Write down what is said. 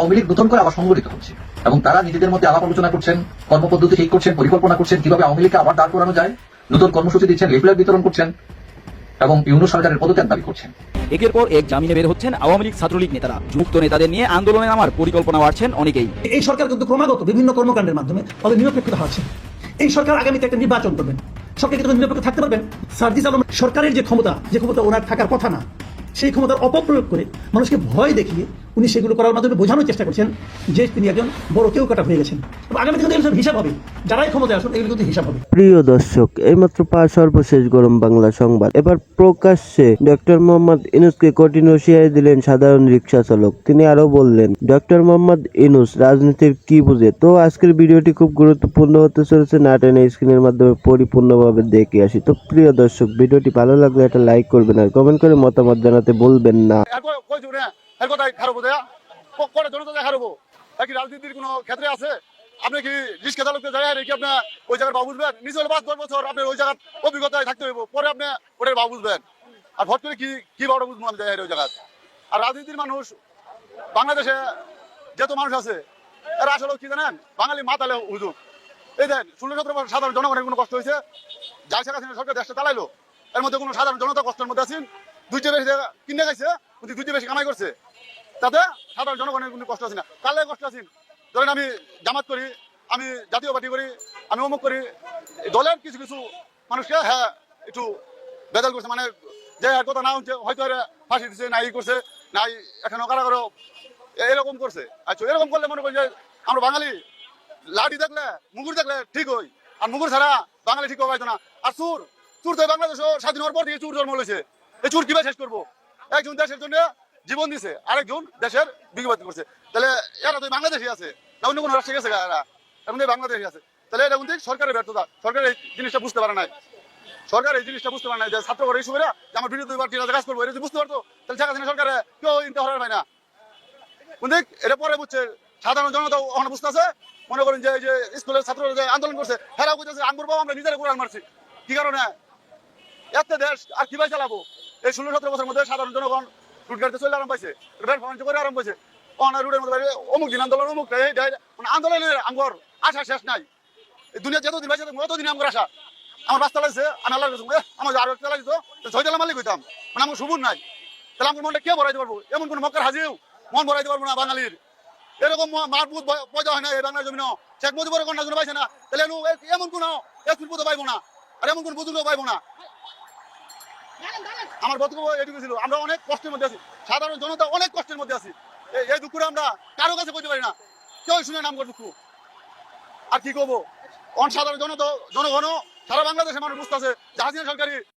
আওয়ামী লীগ নতুন করে আবার সংগঠিত হচ্ছে এবং তারা নিজেদের মধ্যে আলাপ আলোচনা করছেন, কর্মপদ্ধতি ঠিক করছেন, পরিকল্পনা করছেন কিভাবে আওয়ামী লীগকে আবার দাঁড় করানো যায়, নতুন কর্মসূচি দিচ্ছেন, লিফলেট বিতরণ করছেন এবং ইউনূস সরকারের পদত্যাগ দাবি করছেন। একের পর এক জামিনে বের হচ্ছেন আওয়ামী লীগ ছাত্রলীগ নেতারা। যুক্ত নেতাদের নিয়ে আন্দোলনে নামার পরিকল্পনা করছেন অনেকেই। এই সরকার কিন্তু ক্রমাগত বিভিন্ন কর্মকাণ্ডের মাধ্যমে তাদের নিরপেক্ষতা হারাচ্ছে। এই সরকার আগামীতে একটা নির্বাচন করবেন, সরকার কিন্তু নিরপেক্ষ থাকতে পারবেন? সার্জিস আলম সরকারের যে ক্ষমতা ওনার থাকার কথা না, সেই ক্ষমতার অপপ্রয়োগ করে মানুষকে ভয় দেখিয়ে উনি সেগুলো করার মাধ্যমে বোঝানোর চেষ্টা করছেন যে তিনি একজন বড় কেউ কাটা হয়ে গেছেন। আগামীতে কিন্তু এগুলো হিসাব হবে, যারাই ক্ষমতায় আসুন এগুলো কিন্তু হিসাব হবে। প্রিয় দর্শক, এইমাত্র সর্বশেষ গরম বাংলা সংবাদ। এবার প্রকাশ্যে ডক্টর মোহাম্মদ ইউনূসকে কঠিন হুঁশিয়ারি দিলেন সাধারণ রিকশা চালক। তিনি আরো বললেন, ডক্টর মোহাম্মদ ইউনূস রাজনীতির কি বুঝে? তো আজকের ভিডিওটি খুব গুরুত্বপূর্ণ হতে চলেছে, না টেনে স্ক্রিনের মাধ্যমে পরিপূর্ণভাবে দেখে আসি। তো প্রিয় দর্শক, ভিডিওটি ভালো লাগলে একটা লাইক করবেন আর কমেন্ট করে মতামত জানাতে বলবেন না। রাজনীতির কোন ক্ষেত্রে আছে? আপনি কি রিক্সা চালককে যায় রেখে আপনি ওই জায়গার ভাব বুঝবেন? নিজে 5-10 বছর আপনি ওই জায়গার অভিজ্ঞতায় থাকতে হইব, পরে আপনি ওটার ভাব বুঝবেন। আর ভোট করে কি ভাবটা বুঝবো আমি যাই ওই জায়গায়? আর রাজনীতির মানুষ বাংলাদেশে যত মানুষ আছে এরা আসলে কি জানেন, বাঙালি মাতালে হুজুর। এই দেন 16-17 বছর সাধারণ জনগণের কোনো কষ্ট হয়েছে? যাই শেখ হাসিনা সরকার দেশটা চালাইলো, এর মধ্যে কোনো সাধারণ জনতা কষ্টের মধ্যে আছেন? দুইটা বেশি কিনে গেছে, দুইটা বেশি কামাই করছে, তাতে সাধারণ জনগণের কোনো কষ্ট আছে না? কালে কষ্ট আছেন? ধরেন আমি জামাত করি, আমি জাতীয় পার্টি করি, আমি অমুক করি, দলের কিছু কিছু মানুষকে হ্যাঁ একটু বেদল করছে, মানে যে কথা না হচ্ছে হয়তো ফাঁসি দিচ্ছে, নাই করছে, নাই এখনো কারাগার এরকম করছে। আচ্ছা, এরকম করলে মনে করি যে আমরা বাঙালি লাঠি দেখলে মুগুর দেখলে ঠিক হই, আর মুগুর ছাড়া বাঙালি ঠিক হওয়া না। আর চুর তো বাংলাদেশ স্বাধীন হওয়ার পর থেকে চুর জন্ম হয়েছে। এই চুর কিভাবে শেষ করবো? একজন দেশের জন্য জীবন দিছে, আরেকজন দেশের বিপদ করছে। তাহলে এরা তো বাংলাদেশই আছে না, অন্য কোনো রাষ্ট্রে গেছে? এরা এখন বাংলাদেশই আছে। তাহলে এটা কিন্তু সরকারের ব্যর্থতা। সরকার এই জিনিসটা বুঝতে পারে নাই। সরকার এই জিনিসটা বুঝতে পারে নাই যে ছাত্র করে ইস্যু করে আমার বিরুদ্ধে পার্টিরা কাজ করবো, এটা যদি বুঝতে পারতো তাহলে শেখ হাসিনা সরকারে কেউ ইনতে হওয়ার হয় না। কিন্তু এটা পরে বুঝছে, সাধারণ জনতা ওখানে বুঝতে আছে। মনে করেন যে স্কুলের ছাত্ররা যে আন্দোলন করছে, হেরাও বুঝতেছে আঙ্গুর বাবু আমরা নিজেরা কোরআন মারছি। কি কারণে? একটা দেশ আর কিভাবে চালাবো? এই 16-17 বছরের মধ্যে সাধারণ জনগণ রুট গাড়িতে চলে আরাম পাইছে, করে আরাম পাইছে। রুটের মধ্যে অমুক দিন আন্দোলন, অমুক মানে আন্দোলনের আঙ্গর আশা শেষ নাই। দুনিয়া যতদিন পাইছে ততদিন আমার আশা। আমার রাস্তা লাগছে, আমি আল্লাহ আমার আরো একটা লাগতো ছয়তলা মালিক হইতাম, মানে আমার সুবুর নাই। তাহলে আমার মনটা কে ভরাইতে পারবো? এমন কোন মক্কার হাজিও মন ভরাইতে পারবো না বাঙালির। এরকম মারপুত পয়দা হয় না এই বাংলার জমিন। শেখ মুজিবুর কন্যার জন্য পাইছে না, তাহলে এমন কোন এক্সপিরিয়েন্স পাইবো না, আর এমন কোন বুজুর্গ পাইবো না। আমার বক্তব্য এটুকু ছিল। আমরা অনেক কষ্টের মধ্যে আছি, সাধারণ জনতা অনেক কষ্টের মধ্যে আছি। এই দুঃখটা আমরা কারো কাছে বলতে পারি না, কেউ শুনে নাম করে দুঃখ। আর কি করবো? সাধারণ জনগণ সারা বাংলাদেশের মানুষ বুঝতে আছে যে হাসিনা সরকারি